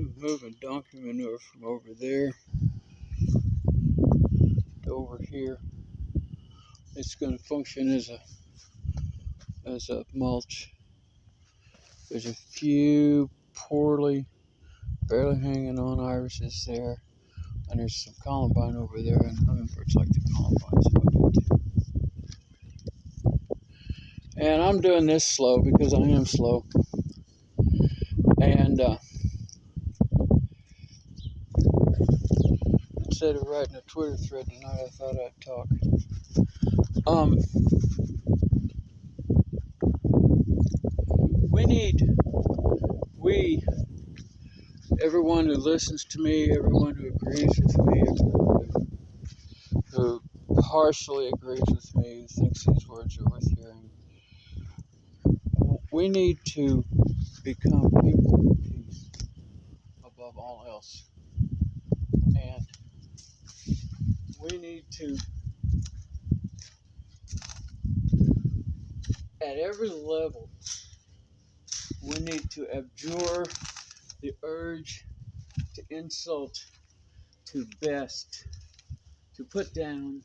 I'm moving donkey manure from over there to over here. It's going to function as a mulch. There's a few barely hanging on irises there, and there's some columbine over there, and hummingbirds like the columbine, so I do too. And I'm doing this slow because I am slow. And instead of writing a Twitter thread tonight, I thought I'd talk. Everyone who listens to me, everyone who agrees with me, everyone who partially agrees with me, who thinks these words are worth hearing, we need to become people of peace above all else. And we need to, at every level, we need to abjure the urge to insult, to best, to put down,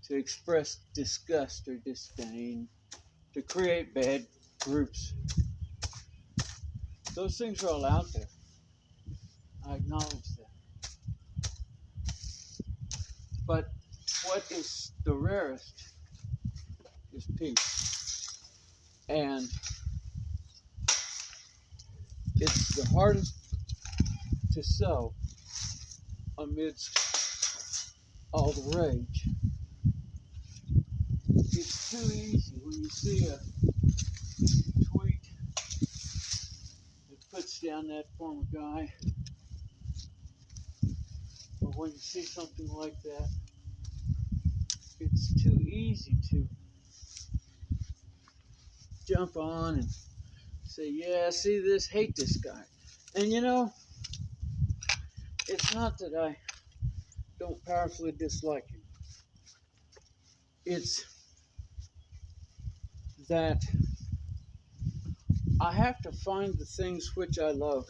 to express disgust or disdain, to create bad groups. Those things are all out there. I acknowledge that. But what is the rarest is peace. And it's the hardest to sow amidst all the rage. It's too easy when you see a tweet that puts down that former guy, or when you see something like that, it's too easy to jump on and say, yeah, see this, hate this guy. And you know, it's not that I don't powerfully dislike him. It's that I have to find the things which I love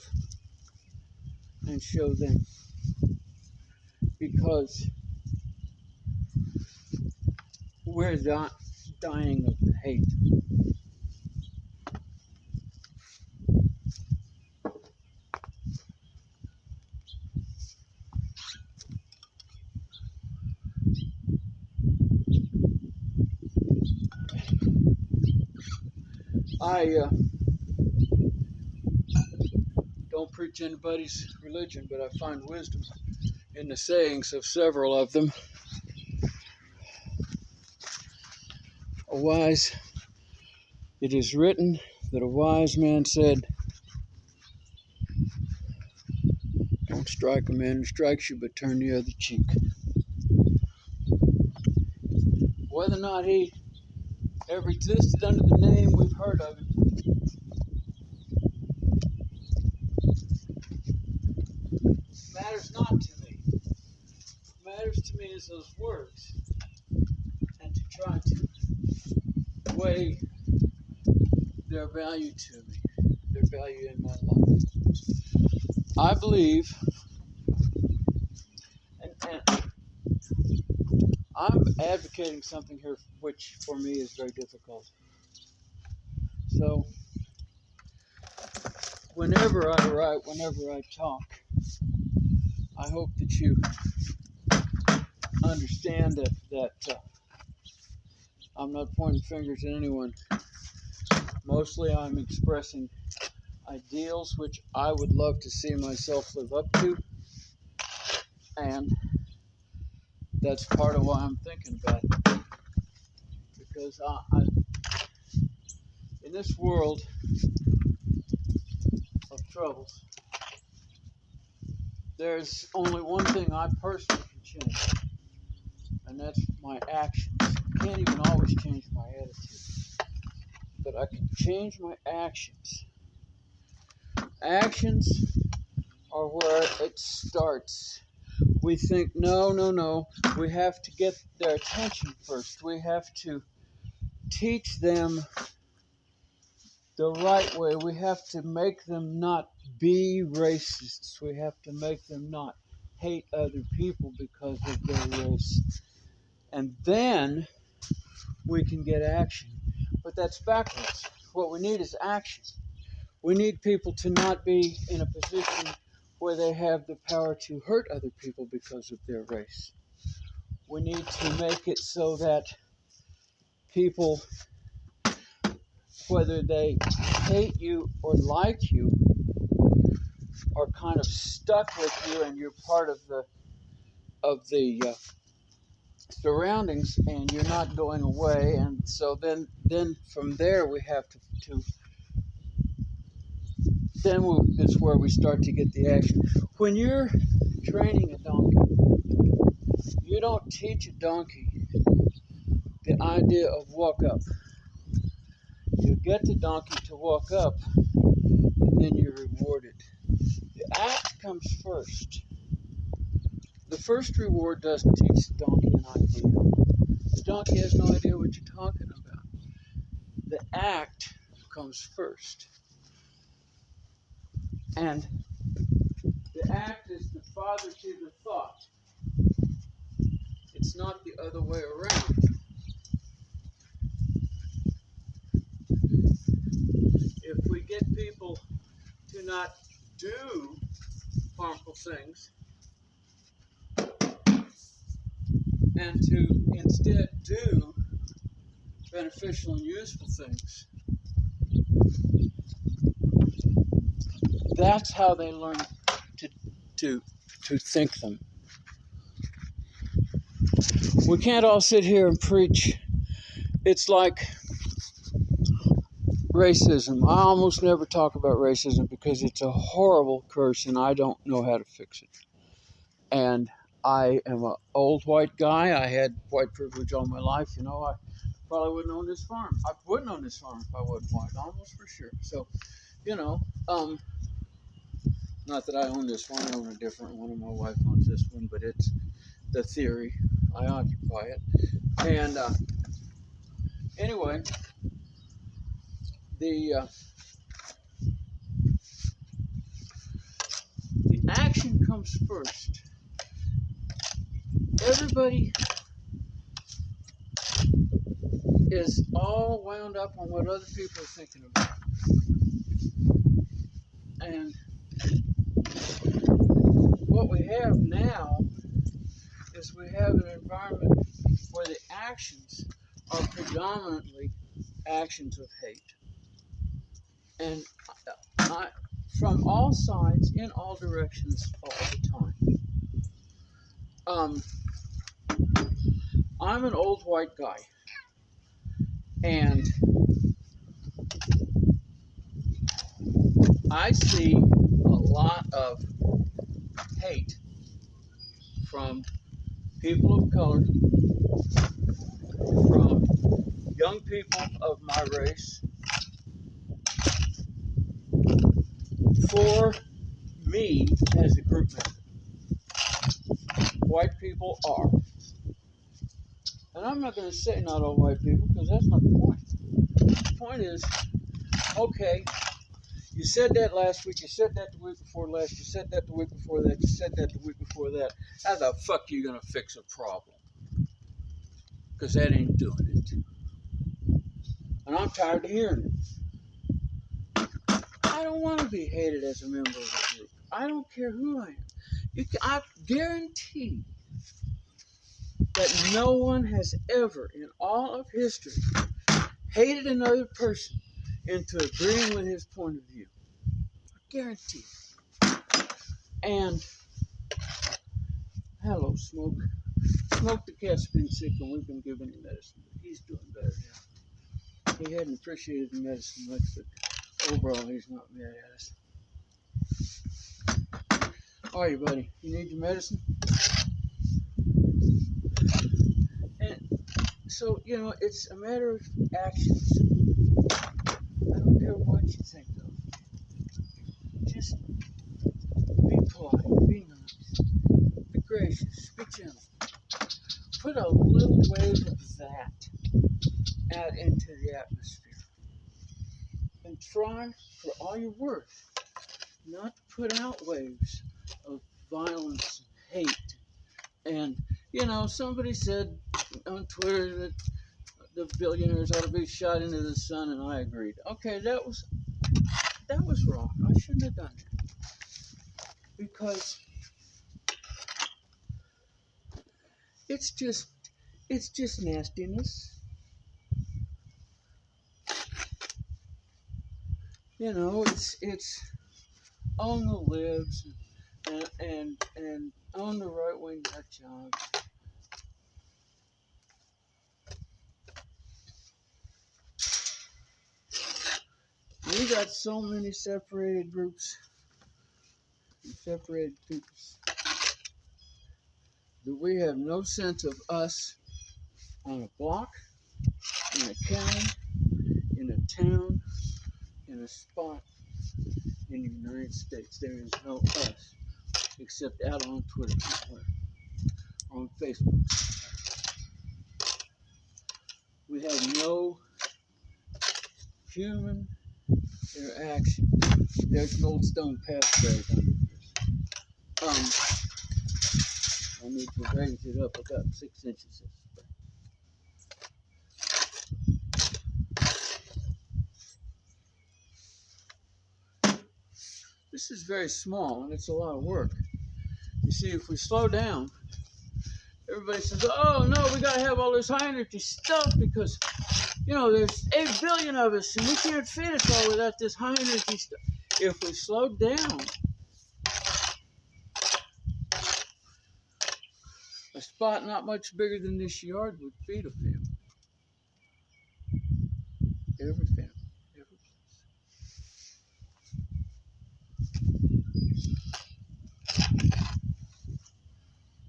and show them. Because we're not dying of the hate. I don't preach anybody's religion, but I find wisdom in the sayings of several of them. It is written that a wise man said, don't strike a man who strikes you, but turn the other cheek. Whether or not he ever existed under the name we've heard of him, matters not to me. What matters to me is those words, and to try to weigh their value to me, their value in my life. I believe, and I'm advocating something here which for me is very difficult. So, whenever I write, whenever I talk, I hope that you understand that I'm not pointing fingers at anyone. Mostly I'm expressing ideals which I would love to see myself live up to, and that's part of why I'm thinking about it. Because in this world of troubles, there's only one thing I personally can change, and that's my actions. I can't even always change my attitude, but I can change my actions. Actions are where it starts. We think, no, we have to get their attention first. We have to teach them the right way. We have to make them not be racists. We have to make them not hate other people because of their race. And then we can get action. But that's backwards. What we need is action. We need people to not be in a position where they have the power to hurt other people because of their race. We need to make it so that people, whether they hate you or like you, are kind of stuck with you, and you're part of the surroundings, and you're not going away. And so then from there we have to it's where we start to get the action. When you're training a donkey, you don't teach a donkey the idea of walk up. You get the donkey to walk up, and then you reward it. The act comes first. The first reward doesn't teach the donkey an idea. The donkey has no idea what you're talking about. The act comes first. And the act is the father to the thought. It's not the other way around. If we get people to not do harmful things and to instead do beneficial and useful things, that's how they learn to think them. We can't all sit here and preach. It's like racism. I almost never talk about racism because it's a horrible curse and I don't know how to fix it. And I am an old white guy. I had white privilege all my life. You know, I probably wouldn't own this farm. I wouldn't own this farm if I wasn't white, almost for sure. So, you know, not that I own this one. I own a different one, and my wife owns this one, but it's the theory. I occupy it. And anyway, the action comes first. Everybody is all wound up on what other people are thinking about. And what we have now is we have an environment where the actions are predominantly actions of hate. And from all sides, in all directions, all the time. I'm an old white guy. And I see a lot of hate from people of color, from young people of my race, for me as a group member. White people are. And I'm not going to say not all white people because that's not the point. The point is, okay, you said that last week, you said that the week before last, you said that the week before that, you said that the week before that. How the fuck are you going to fix a problem? Because that ain't doing it. And I'm tired of hearing it. I don't want to be hated as a member of a group. I don't care who I am. I guarantee that no one has ever, in all of history, hated another person into agreeing with his point of view. I guarantee it. And, hello, Smoke. Smoke the cat's been sick and we've been giving him medicine. But he's doing better now. He hadn't appreciated the medicine much, but overall he's not mad at us. All right, buddy. You need your medicine? And so, you know, it's a matter of actions. I don't care what you think of. Just be polite, be nice, be gracious, be gentle. Put a little wave of that out into the atmosphere. And try for all you're worth not to put out waves of violence and hate. And, somebody said on Twitter that the billionaires ought to be shot into the sun, and I agreed. Okay, that was wrong. I shouldn't have done that. Because it's just nastiness. It's on the libs and on the right wing nut jobs. We got so many separated groups, separated peoples, that we have no sense of us on a block, in a county, in a town, in a spot in the United States. There is no us except out on Twitter or on Facebook. We have no human interaction. There's an old stone passphrase under this. I need to raise it up about 6 inches. This is very small and it's a lot of work. You see, if we slow down, everybody says, oh no, we got to have all this high energy stuff because, there's 8 billion of us and we can't fit it all without this high energy stuff. If we slowed down, a spot not much bigger than this yard would feed a family. Every family. Every place.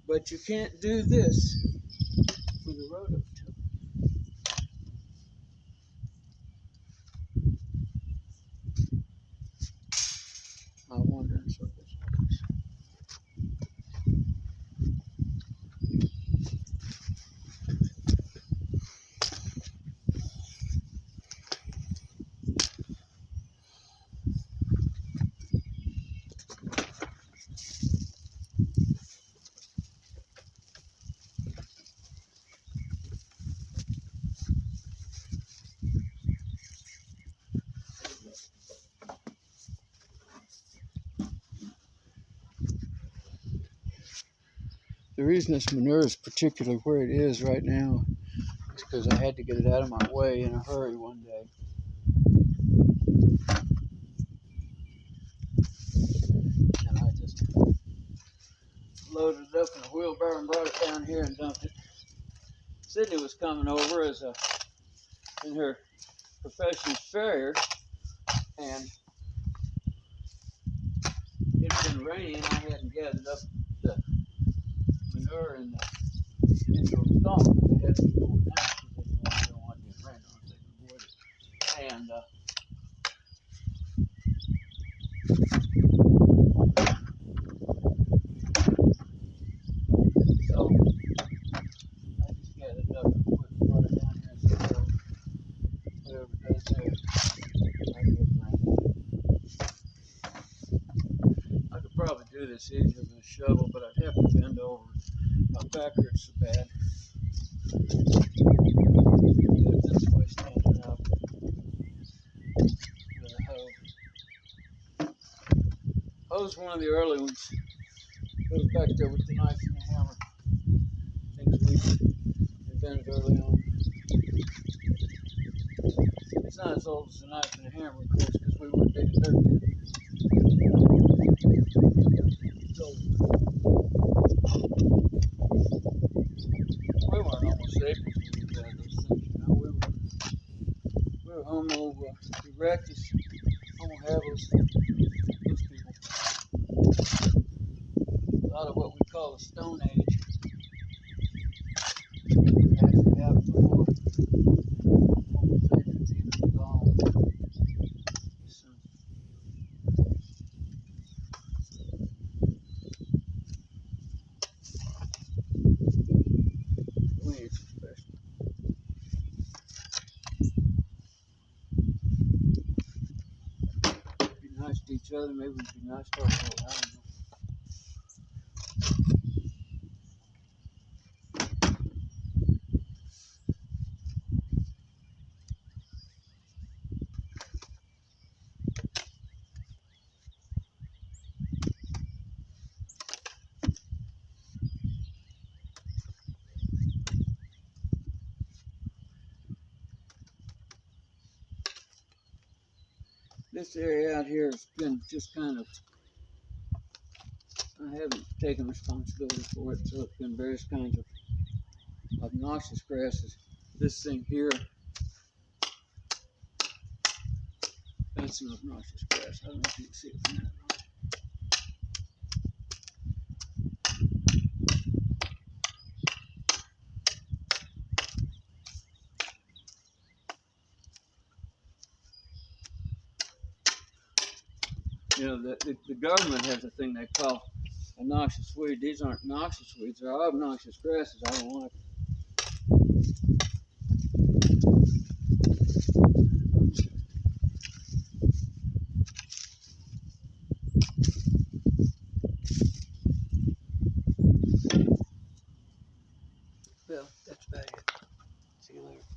But you can't do this with a road up to it. I wander in circles. The reason this manure is particularly where it is right now is because I had to get it out of my way in a hurry one day. And I just loaded it up in a wheelbarrow and brought it down here and dumped it. Sydney was coming over in her profession as farrier, and it had been raining and I hadn't gathered up the manure in the indoor stalk because I had to go down because I didn't want to get rain on it. They could avoid it. And so I just gathered it up and brought it down here and said, well, whatever it does there, I can get rain. I could probably do this easier with a shovel, but I'd have to bend over. My back hurts so bad. This way standing up with a hoe. Hoe's one of the early ones. Goes back there with the knife and the hammer. Things we invented early on. It's not as old as the knife and the hammer, of course, because we weren't digging dirt then. We weren't Homo sapiens when we had those things, we were Homo erectus, Homo habilis, those people. A lot of what we call the Stone Age actually happened before Homo sapiens even evolved. So, we ain't so special. nice to each other. Maybe we'd be nice to our world. I don't know. This area out here has been just kind of, I haven't taken responsibility for it, so it's been various kinds of obnoxious grasses. This thing here, that's an obnoxious grass. I don't know if you can see it from that. You know, the government has a thing they call a noxious weed. These aren't noxious weeds, they're obnoxious grasses. I don't like them. Well, that's about it. See you later.